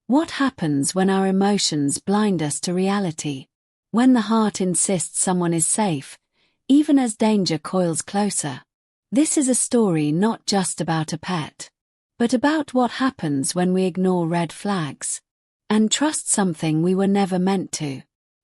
What happens when our emotions blind us to reality? When the heart insists someone is safe, even as danger coils closer. This is a story not just about a pet, but about what happens when we ignore red flags and trust something we were never meant to.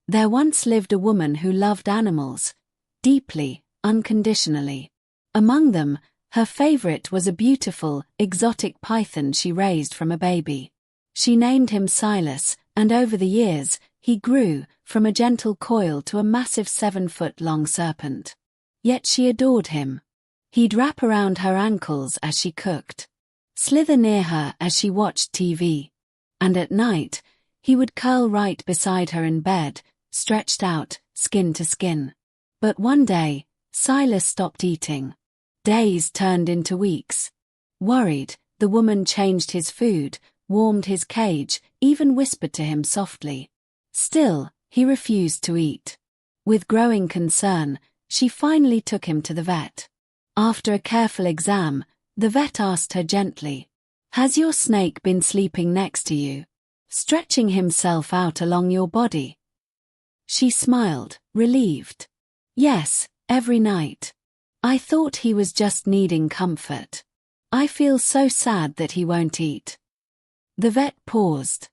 There once lived a woman who loved animals, deeply, unconditionally. Among them, her favorite was a beautiful, exotic python she raised from a baby. She named him Silas, and over the years, he grew, from a gentle coil to a massive 7-foot-long serpent. Yet she adored him. He'd wrap around her ankles as she cooked, slither near her as she watched TV, and at night, he would curl right beside her in bed, stretched out, skin to skin. But one day, Silas stopped eating. Days turned into weeks. Worried, the woman changed his food, warmed his cage, even whispered to him softly. Still, he refused to eat. With growing concern, she finally took him to the vet. After a careful exam, the vet asked her gently, "Has your snake been sleeping next to you, stretching himself out along your body?" She smiled, relieved. "Yes, every night. I thought he was just needing comfort. I feel so sad that he won't eat." The vet paused,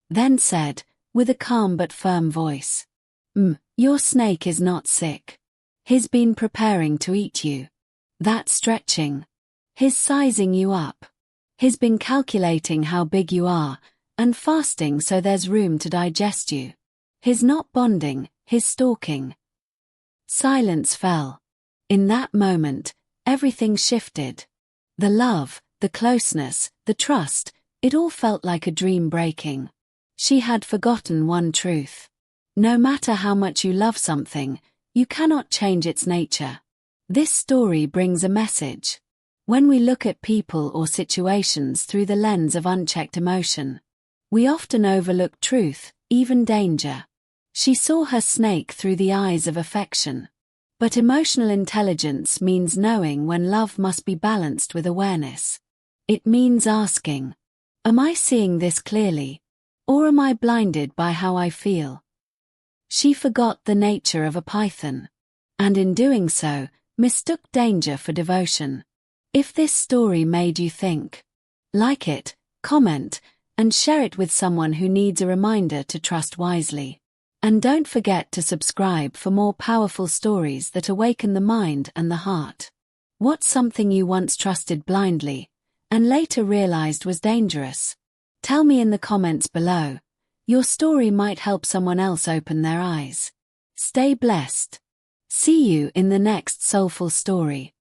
then said, with a calm but firm voice, Your snake is not sick. He's been preparing to eat you. That's stretching. He's sizing you up. He's been calculating how big you are, and fasting so there's room to digest you. He's not bonding, he's stalking." Silence fell. In that moment, everything shifted. The love, the closeness, the trust, it all felt like a dream breaking. She had forgotten one truth. No matter how much you love something, you cannot change its nature. This story brings a message. When we look at people or situations through the lens of unchecked emotion, we often overlook truth, even danger. She saw her snake through the eyes of affection. But emotional intelligence means knowing when love must be balanced with awareness. It means asking, am I seeing this clearly? Or am I blinded by how I feel? She forgot the nature of a python, and in doing so, mistook danger for devotion. If this story made you think, like it, comment, and share it with someone who needs a reminder to trust wisely. And don't forget to subscribe for more powerful stories that awaken the mind and the heart. What's something you once trusted blindly, and later realized was dangerous? Tell me in the comments below. Your story might help someone else open their eyes. Stay blessed. See you in the next soulful story.